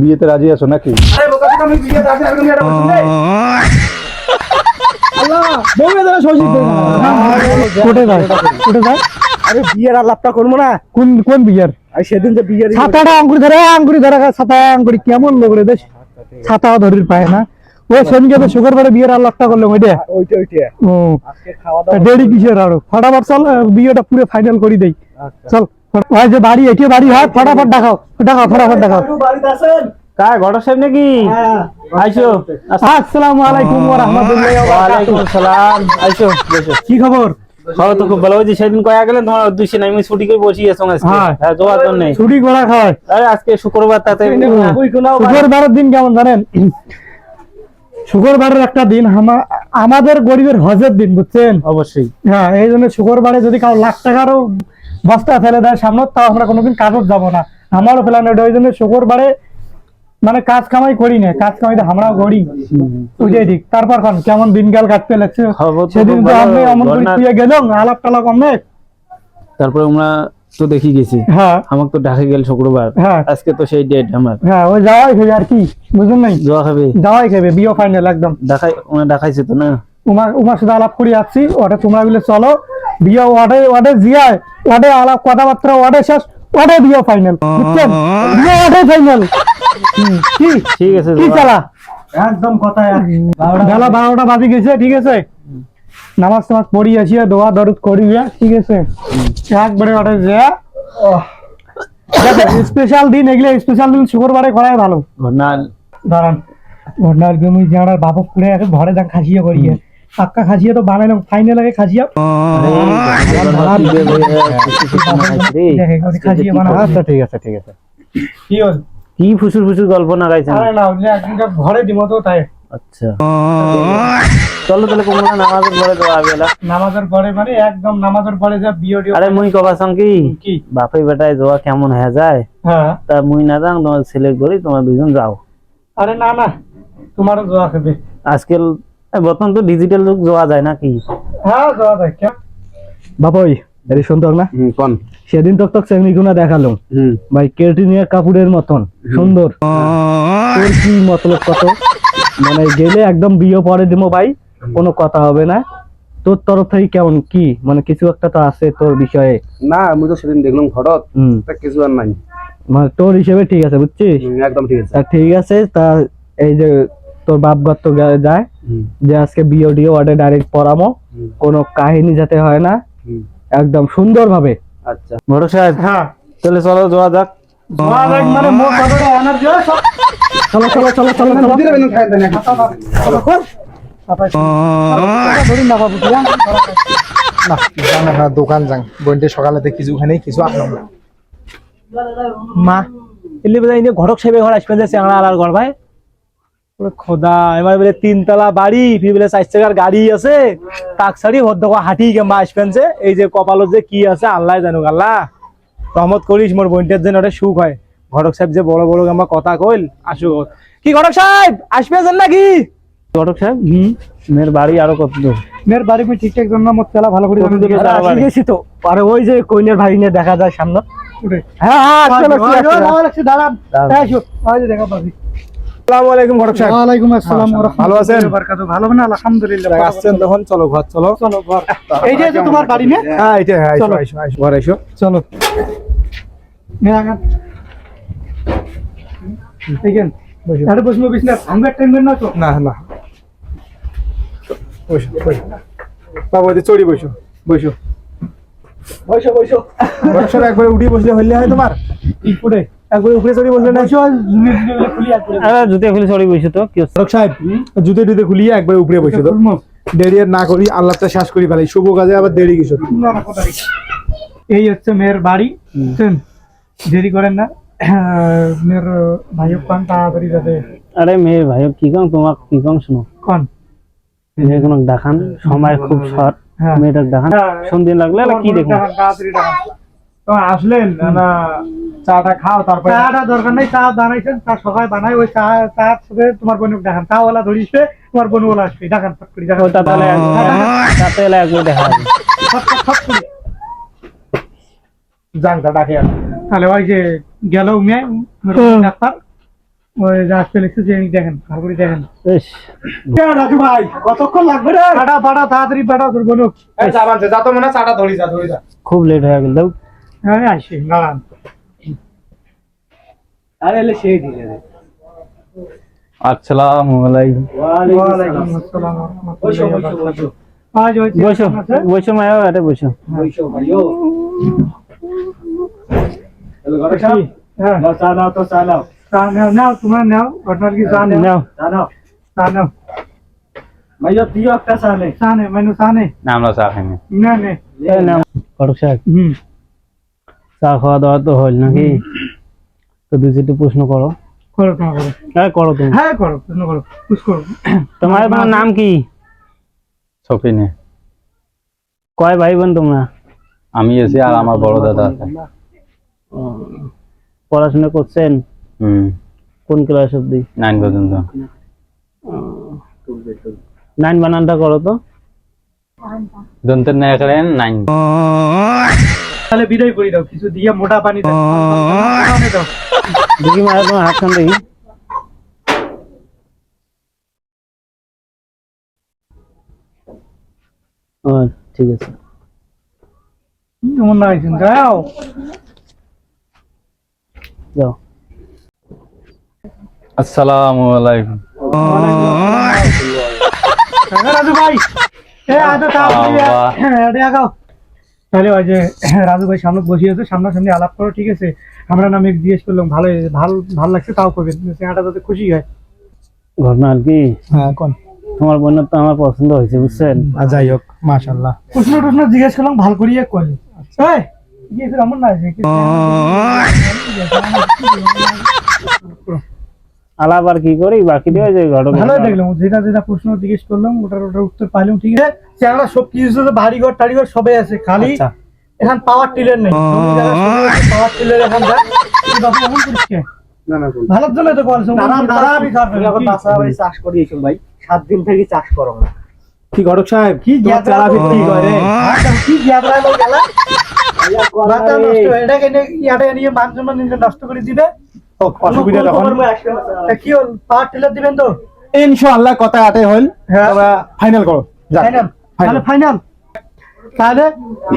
বিয়েতে রাজি আছো নাকি? আরে বোকা বোকা, আমি বিয়েতে রাজি আছি, এটা বলছি রে। আল্লাহ বউয়ে যারা শশী কোটে যায় কোটে যায়। আরে বিয়ের আলাপটা করবো না? কোন কোন বিয়ার? আর সেদিন যে বিয়ের ছাতাটা আঙ্গুরি ধরে ছাতা আঙ্গুরি কেমন লোক রে দেশ, ছাতা ধরির পায় না। ও সেদিনকে তো শুক্রবারে বিয়ের আল্লাহটা করলো ওইটা। ওইটা ও আজকে খাওয়া দাওয়া দেরি কিসের আরো, ফটাফট চল বিয়েটা পুরো ফাইনাল করে দেই। চল ওই যে বাড়ি এটি বাড়ি হয়, ফটাফট দেখাও দেখাও ফটাফট দেখাও। বাড়িতে আছেন? কার ঘটক সাহেব নাকি? আইসো। আসসালামু আলাইকুম ওয়া রাহমাতুল্লাহি ওয়া ওয়ালাইকুম বারাকাতুহু। সালাম। আইসো বসো। কি খবর? খাওয়া তো খুব ভালো হয়েছে। সেদিন কয়া গেলেন তোমার উদ্দেশ্যে নাই, আমি ছুটি করে বসি আছো আজকে। হ্যাঁ। হ্যাঁ, যাওয়ার জন্য। ছুটি করা খায়। আরে আজকে শুক্রবার, তাতে শুক্রবারের দিন কেমন জানেন? শুক্রবারের একটা দিন আমাদের গরিবের হজের দিন, বুঝছেন? অবশ্যই। হ্যাঁ, এই জন্য শুক্রবারে যদি কারো লাখ টাকারও বস্তা ফেলে দেয় সামনে, তাও আমরা কোনোদিন কাজও যাবো না। আমারও প্ল্যান ওইটা, ওই জন্য শুক্রবারে মানে কাজ কামাই করি না, কাজ কামাইতে আমরাও করি। ওইটাই ঠিক। তারপর কেমন দিনকাল কাটতে লাগছে? খবর তো সেদিন খুব তো ভালো। আমি অমন করে ঘটনা- শুয়ে গেলাম, আলাপ টালাপ অনেক। তারপরে আমরা তো দেখি গেছি। হ্যাঁ আমাকে তো ঢাকা গেল শুক্রবার। হ্যাঁ আজকে তো সেই ডেট আমার। হ্যাঁ, ওই যাওয়াই খাবে আর কি, বুঝলেন নাই? জোয়া খাবে। যাওয়াই খাবে, বিয়ে ফাইনাল একদম। দেখাইছে তো না? উমার সাথে আলাপ করে আসছি, ওটা তোমরা মিলে চলো বিয়ে, ওয়ার্ডে জিয়ায়, ওয়ার্ডে আলাপ কথাবার্তা, ওয়ার্ডে শেষ, ওয়ার্ডে বিয়ে ফাইনাল, বুঝছেন? বিয়ে ওয়ার্ডে ফাইনাল। কি ঠিক আছে। কি চালা একদম কথা বেলা 12টা বাজে গেছে, ঠিক আছে? নামাজ টামাজ পড়ি আসিয়া দোয়া দরুদ করি, ঠিক আছে? একবারে ওটা যা স্পেশাল দিন, এগুলো স্পেশাল দিন শুক্রবারে করাই ভালো। ঘটনা দাঁড়ান, ঘটনার জমি যারা বাপক করে ঘরে যান খাসিয়া করিয়ে, পাক্কা খাসিয়া তো বানাইলাম, ফাইনাল আগে খাসিয়া খাসিয়া বানাবো। আচ্ছা ঠিক আছে ঠিক আছে। কি হল? কি ফুসুর ফুসুর গল্প না গাইছেন? আরে না, ওই যে একদিনকার ঘরে দিব তো, তাই আচ্ছা, চলো তাহলে কোমরা নামাজের পরে দেওয়া বেলা। নামাজের পরে মানে একদম নামাজের পরে যা বিয়ে আরে মুই কবাসং কি কি? বাপে বেটায় জোয়া কেমন হয়ে যায়, হ্যাঁ। তা মুই না যাং, তোমার সিলেক্ট করি, তোমার দুজন যাও। আরে না না, তোমারও জোয়া খাবে। আজকাল বর্তমান তো ডিজিটাল যুগ, জোয়া যায় নাকি? হ্যাঁ জোয়া দেখ বাপই এর সুন্দর না? কোন সেদিন তো তোকে সেমনি গুনা দেখালো ভাই, কেটিনিয়া কাপুরের মতন সুন্দর। তোর কি মতলব কত? মানে গেলে একদম বিয়ে পরে দিমো ভাই, কোনো কথা হবে না। তোর তরফ থেকে কেমন কি, মানে কিছু একটা তো আছে তোর বিষয়ে? না, আমি তো সেদিন দেখলাম হঠাৎ হুম, তা কিছু আর নাই। মানে তোর হিসেবে ঠিক আছে, বুঝছিস? একদম ঠিক আছে। তা ঠিক আছে। তা এই যে তোর বাপ গত যায় যে আজকে বিয়ে ওয়ার্ডে ডাইরেক্ট পড়ামো, কোনো কাহিনী যাতে হয় না, একদম সুন্দর ভাবে। আচ্ছা বড় সাহেব, হ্যাঁ তাহলে চলো জোয়া যাক। জোয়া দেখ মানে মোট কথাটা এনার্জি হয় সব। চলো চলো চলো চলো চলো। ধরি না বাবু, না দোকান যাং বইতে সকালে কিছু খানে কিছু আসলাম না মা এলি বোধহয় ঘটক সাহেবের ঘর আসবে, চেংড়া আলার ঘর ভাই। ওরে খোদা, এবার বলে 3 তলা বাড়ি, ফির বলে 4 চাকার গাড়ি আছে, তাক সারি হদ্দ হাঁটি কেমা আসবেন যে, এই যে কপালত যে কি আছে আল্লাহ জানুক। আল্লাহ রহমত করিস মোর বোনটার জন্য, ওটা সুখ হয়। ঘটক সাহেব যে বড় বড় আমার কথা কইল, আসুক। কি ঘটক সাহেব আসবেন নাকি? ঘটক সাহেব, মেয়ের বাড়ি আরো কত দূর? মেয়ের বাড়ি আমি ঠিকঠাক জন্য মোট চালা ভালো করে জানি। দূরে যাওয়া বাড়ি? গেছি তো, আরে ওই যে কইনের ভাই নিয়ে দেখা যায় সামনে। হ্যাঁ হ্যাঁ, চলো, চলো, চলো। দাঁড়ান, আসো, ওই যে দেখা পাবি। আসসালামু আলাইকুম ঘটক সাহেব। ওয়ালাইকুম আসসালাম ওয়া ভালো আছেন? রাহমাতুল্লাহি ওয়া বারাকাতুহু। ভালো না? আলহামদুলিল্লাহ। আসছেন তখন চলো ঘর চলো। চলো ঘর। এই যে তোমার বাড়ি না? হ্যাঁ এটা হ্যাঁ, চলো। আইসো আইসো ঘর আইসো। চলো। নে আগান। দেখেন, আরে বসবো বিছনা, আমরা টাইম না তো। না না বসো বসো বাবা, ওই চড়ি বসো বসো। বসো বসো। ঘটক সাহেব একবারে উঠে বসলে হইলে হয় তোমার? কি করে? একবারে উপরে চড়ি বসলে না? বসো, জুতো খুলি আর করে। জুতে খুলে চড়ি বসে তো কি হচ্ছে? ঘটক সাহেব জুতে টুতে খুলিয়ে একবারে উপরে বসে তো, দেরি আর না করি, আল্লাহটা শ্বাস করি ফেলাই, শুভ কাজে আবার দেরি কিছু। এই হচ্ছে মেয়ের বাড়ি, বুঝছেন? দেরি করেন না, মেয়ের ভাইও পান তাড়াতাড়ি যাতে। আরে মেয়ের ভাই কি কম, তোমাক কি কম শুনো, কোন যে কোনো দেখান, সময় খুব শর্ট, হ্যাঁ। মেয়েটাকে দেখান, সন্ধ্যে লাগলে আর কি দেখুন। তাড়াতাড়ি দেখান। তো আসলেন না, চাটা খাও, তারপরে চাটা দরকার নেই, চা বানাইছেন, চা সকালে বানাই, ওই চা চার সাথে তোমার বোনকে দেখান, চা ওলা ধরিসবে, তোমার বোন ওলা আসবে, দেখান ফট করে দেখান। ওটা তাহলে তাতে এলে একবার দেখা যাবে। ফট ফট ফট করে যান, তা ডাকে আর। তাহলে ওই যে গেল মেয়ে ডাক্তার, ওই রাস্তা লিখছে যে দেখেন ভালো করে দেখেন ইস, রাজু ভাই কতক্ষণ লাগবে রে? পাটা পাটা তাড়াতাড়ি পাটা তোর বোন এই যাবান যা তো মনে হয় চাটা ধরি যা ধরি যা। খুব লেট হয়ে গেল। হ্যাঁ আসি দাঁড়ান আরে এলে সেই দিলে রে। আসসালামু আলাইকুম। ওয়ালাইকুম আসসালাম ওয়া রাহমাতুল্লাহি ওয়া বারাকাতুহু আজ হইছে বসো বসো মায়া, এটা বসো। বইসো ভাইও। এলো ঘরে কি? হ্যাঁ নাও চা নাও তো চা নাও। চা নাও নাও তোমরা নাও ঘটনার কি চা নাও নাও। চা নাও। চা নাও ভাইও দিও একটা চা নে। চা নে মেনু চা নে না আমরা চা খাইনি। না নে এই নাও ঘটক সাহেব, চা খাওয়া দাওয়া তো হল নাকি? তো দুই চারটি প্রশ্ন করো। করো তোমার করো হ্যাঁ করো তুমি। হ্যাঁ করো প্রশ্ন করো পুশ করো তোমার নাম কি? সফিনে। কয় ভাই বোন তোমরা? আমি এসে আর আমার বড় দাদা আছে। পড়াশোনা করছেন কোন ক্লাস অব্দি? 9 পর্যন্ত। 9 বানানটা করো তো। দন্তের ন্যায় করেন 9। তাহলে বিদায় করে দাও কিছু দিয়ে মোটা পানি দাও পানি দাও দেখি মায়া তোমার হাতখান দেখি। ও ঠিক আছে। কেমন লাগছেন যাও যাও। আসসালামু আলাইকুম। রাজু ভাই আজ বাবা। তাহলে ওই যে রাজু ভাই সামনে বসিয়েছে সামনাসামনি আলাপ করো ঠিক আছে আমরা নামে জিজ্ঞেস করলাম ভালো ভালো লাগছে তাও করবেন চেহারাটা যাতে খুশি হয় ঘটনা আর কি, হ্যাঁ কোন তোমার বোনের তো আমার পছন্দ হয়েছে বুঝছেন। যাই হোক মাশাআল্লাহ। প্রশ্ন টশ্ন জিজ্ঞেস করলাম ভালো করিয়ে করলে এই কি ফির এমন না যে আলাপ আর কি করি বাকি দিয়ে যে ঘটনা ভালো দেখলাম যেটা যেটা প্রশ্ন জিজ্ঞেস করলাম ওটার উত্তর পাইলাম ঠিক আছে চেহারা সব কিছু বাড়ি ঘর টাড়ি ঘর সবাই আছে খালি আচ্ছা। এখন পাওয়ার টিলার নেই পাওয়ার টিলার এখন যা এমন করিস কে? না না কোন। ভালোর জন্য তো বলছো দাঁড়ান দাঁড়ান। এখন বাসা বাড়ি চাষ করিয়েছো ভাই। 7 দিন থেকে চাষ করো না। কি ঘটক সাহেব কি তোমার গ্যাদরা চালা বিক্রি করে? কি গ্যাদরা লোক গেলা মাথা নষ্ট এটাকে ইয়াটা নিয়ে মান সম্মান নিজে নষ্ট করে দিবে ও, অসুবিধা তখন তা কি হল পাওয়ার টিলার দিবেন তো ইনশাআল্লাহ কথা আটে হল। হ্যাঁ। তোমরা ফাইনাল করো যাক। ফাইনাল তাহলে ফাইনাল তাহলে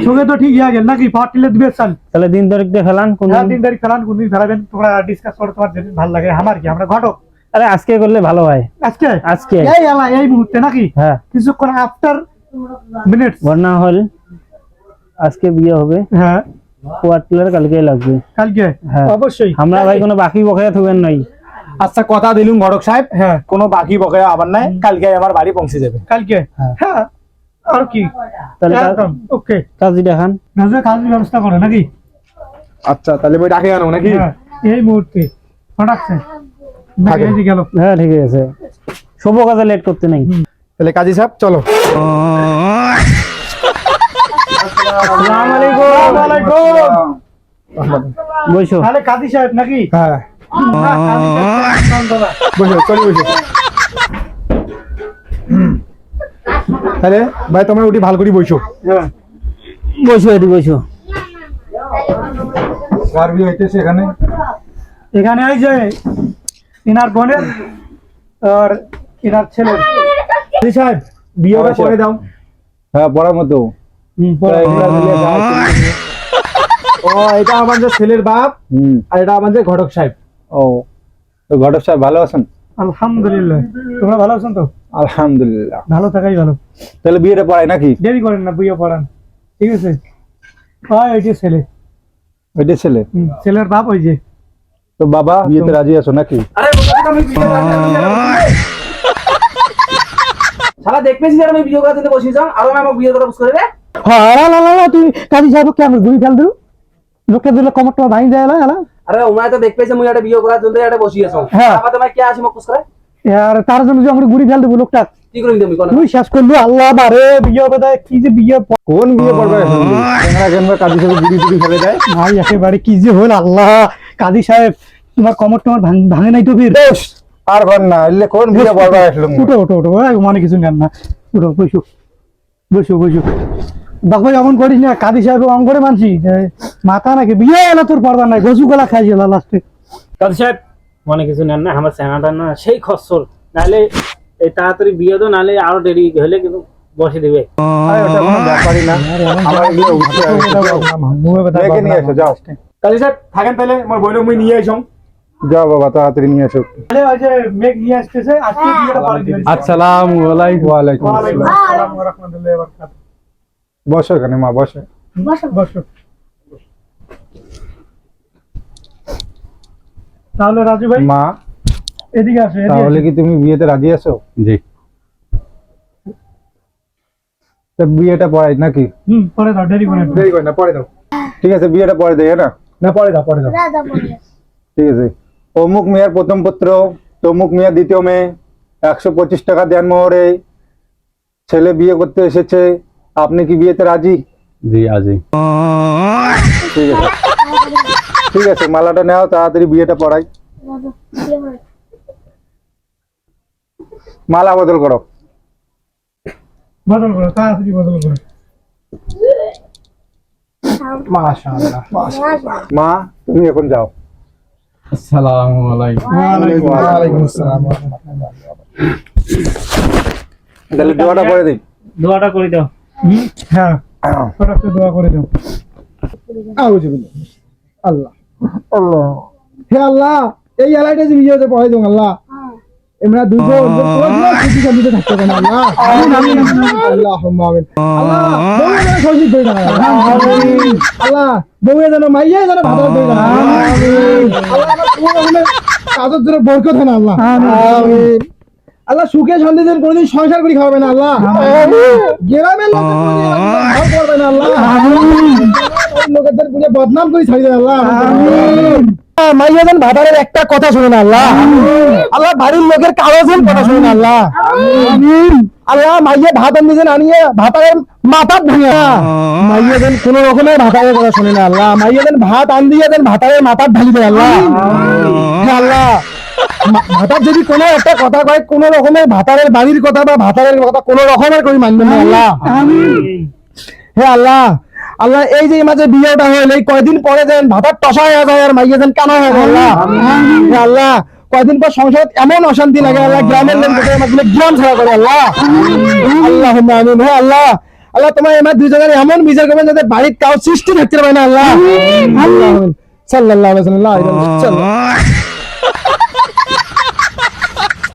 সঙ্গে তো ঠিক ইয়া গেল নাকি পাওয়ার টিলার দিবে চাল তাহলে দিন তারিখ দিয়ে ফেলান কোন হ্যাঁ দিন? 3 তারিখ ফেলান কোনদিন ফেলাবেন তোমরা ডিসকাস করো তোমার যেদিন ভালো লাগে আমার কি আমরা ঘটক আরে আজকে করলে ভালো হয়। আজকে আজকে এই এলা এই মুহূর্তে নাকি হ্যাঁ কিছুক্ষণ আফটার মিনিটস ঘটনা হল আজকে বিয়ে হবে, হ্যাঁ কোয়ার্টার কালকে লাগবে। কালকে হ্যাঁ। অবশ্যই আমরা ভাই কোনো বাকি বকেয়া থাকবেন নাই। আচ্ছা কথা দিলুম ঘটক সাহেব, হ্যাঁ কোনো বাকি বকেয়া আবার নাই, কালকে আমার বাড়ি পৌঁছে যাবে। কালকে হ্যাঁ আর কি তাহলে একদম ওকে কাজী দেখান। নাজে কাজের ব্যবস্থা করো নাকি আচ্ছা তাহলে মই ডাকে আনো নাকি? হ্যাঁ এই মুহূর্তে কটাকছে থাকে। নাকি গেল হ্যাঁ ঠিক আছে, শুভ কাজে লেট করতে নাই। তাহলে কাজী সাহেব চলো। আসসালামু আলাইকুম। ওয়ালাইকুম বসো। তাহলে কাজী সাহেব নাকি হ্যাঁ না, কাজী সাহেব দাদা। বসো, চলো বসো। তাহলে ভাই তোমরা উঠি ভালো করে বসো। হ্যাঁ বসো এটি বসো। গার্বি হইতেছে এখানে। এখানে এই যে ইনার বোনের আর ইনার ছেলের কাজী সাহেব বিয়েটা করে দাও। হ্যাঁ পড়ার মতো। ও এটা আমাদের ছেলের বাপ হুম। আর এটা আমাদের ঘটক সাহেব। ও তো ঘটক সাহেব ভালো আছেন? আলহামদুলিল্লাহ তোমরা ভালো আছেন তো? আলহামদুলিল্লাহ। ভালো থাকাই ভালো, তাহলে বিয়েটা পড়াই নাকি? দেরি করেন না বুঝে পড়ান ঠিক আছে। হয় ওই যে ছেলে ওইটা ছেলে। ছেলের বাপ ওই যে তো বাবা বিয়েতে রাজি আছো নাকি? শালা দেখবেছি যে আমি ভিডিও করাতে বসে যাও আর আমি আমার বিয়ের কথা বুঝ করে রে। হ্যাঁ তুই কাজী সাহেব কেমন ঘুরি ফেল দিল লোকে দিলে কমরটা ভাঙি যায় না আরে ওমায় তো দেখবেছি মুই একটা বিয়ে করার জন্য একটা বসিয়েছো। হ্যাঁ। আবার তোমায় কে আসি মকুস করে? আর তার জন্য যে আমরা ঘুরি ফেল দেবো লোকটা কি করে তুমি কোন? তুই শেষ করলো আল্লাহ বারে বিয়ে হবে কি যে বিয়ে কোন বিয়ে পড়বে এখন? ক্যামেরা ক্যামেরা কাজী সাহেব গুড়ি টুড়ি ফেলে দেয়। ভাই একেবারে কি যে হল আল্লাহ কাজী সাহেব তোমার কমর টমর ভাঙে নাই তো ফির আর ঘর না এলে কোন বিয়ে পড়বে আসলো? উঠো উঠো উঠো মানে কিছু নেন না উঠো বসো বসো বসো দেখো এমন করিস না কাজী সাহেব অঙ্গরে মানছি মাথা নাকি বিয়ে এলা তোর পড়বার নাই গজু গলা খাইছিল লাস্টে কাজী সাহেব মনে কিছু নেন না, আমার চেনাটা না সেই খসর, নাহলে এই তাড়াতাড়ি বিয়ে তো, নাহলে আরো দেরি হলে কিন্তু বসে দিবে। আরে ওটা কোনো ব্যাপারই না, আমার এগুলো উঠতে মেয়েকে নিয়ে এসো, যাও কাজী সাহেব থাকেন তাহলে, আমার বইন মুই নিয়ে আসো। যাও বাবা, তাড়াতাড়ি নিয়ে এসো। তাহলে ওই যে মেঘ নিয়ে আসতেছে, আজকে বিয়েটা করে দিবেন। আসসালামু আলাইকুম। ওয়ালাইকুম ওয়ালাইকুম আসসালাম। আসসালাম ওয়া রাহমাতুল্লাহি ওয়া বারাকাতুহু। বসো এখানে মা, বসো। বসো। তাহলে রাজু ভাই মা, এদিকে আসো, এদিকে তাহলে আসো। কি তুমি বিয়েতে রাজি আছো? জি। তা বিয়েটা পড়াই নাকি? পরে দাও, দেরি করে দাও। দেরি করে না, পরে দাও। ঠিক আছে, বিয়েটা পরে দেয় না? না পরে দাও, পরে দাও। ঠিক আছে। অমুক মেয়ের প্রথম পুত্র, তমুক মেয়ের দ্বিতীয় মেয়ে, 125 টাকা দেন মোহরে ছেলে বিয়ে করতে এসেছে, আপনি কি বিয়েতে রাজি? জি আজি। ঠিক আছে, ঠিক আছে, মালাটা নাও, তাড়াতাড়ি বিয়েটা পড়াই। মালা বদল করো। বদল করো, তাড়াতাড়ি বদল করো। মাশাআল্লাহ। মা, তুমি এখন যাও। আসসালামু আলাইকুম। ওয়ালাইকুম আসসালাম। তাহলে দোয়াটা করে দিই। দোয়াটা করে দাও। হ্যাঁ, ওটা একটু দোয়া করে দাও। আউযু বিল্লাহ। আল্লাহ আল্লাহ, হে আল্লাহ, এই এলাকাটা যে বিয়ে হতে পড়াই দাও আল্লাহ। আমরা দুজন খুশি শান্তিতে থাকতে পারি আল্লাহ। আমিন আমিন আল্লাহুম্মা আমিন। আল্লাহ বউয়ে যেন সহজে দই দাও আমিন। আল্লাহ বউয়ে যেন মাইয়ে যেন ভালো দই দাও আমিন। আল্লাহ আমার পুরো মনে কাজের জন্য বরকত হয় না আল্লাহ আমিন। আল্লাহ সুখে শান্তিতে কোনদিন সংসার করে খাওয়াবে না আল্লাহ গ্রামের লোকের কোনদিন ভালো করবে না আল্লাহ লোকেদের পুজো বদনাম করে ছাড়ি দেন আল্লাহ মাইয়া যেন ভাতারের একটা কথা শুনে না আল্লাহ আল্লাহ বাড়ির লোকের কারো যেন কথা শুনে না আল্লাহ আল্লাহ মাইয়া ভাত আনিয়ে আনিয়ে ভাতারের মাথা ভাঙে মাইয়া যেন কোন রকমের ভাতারের কথা শুনে না আল্লাহ মাইয়া যেন ভাত আন দিয়ে যেন ভাতারের মাথা ঢালি দেয় আল্লাহ হে আল্লাহ ভাতার যদি কোনো একটা কথা কয় কোন রকমের ভাতারের বাড়ির কথা বা ভাতারের কথা কোন রকমের করে মানবেন না আল্লাহ হে আল্লাহ আল্লাহ এই যে মাঝে বিয়েটা হল এই কয়দিন পরে যেন ভাতার টসা হয়ে যায় আর মাইয়া যেন কানা হয়ে যায় আল্লাহ হে আল্লাহ কয়দিন পর সংসার এমন অশান্তি লাগে আল্লাহ গ্রামের লোক গ্রাম ছাড়া করে আল্লাহ আল্লাহ আমিন হে আল্লাহ আল্লাহ তোমার এবার দুজনের এমন বিচার করবেন যাতে বাড়ির কাউ সৃষ্টি থাকতে পারে না আল্লাহ আল্লাহ সাল্লাল্লাহু আলাইহি ওয়াসাল্লাম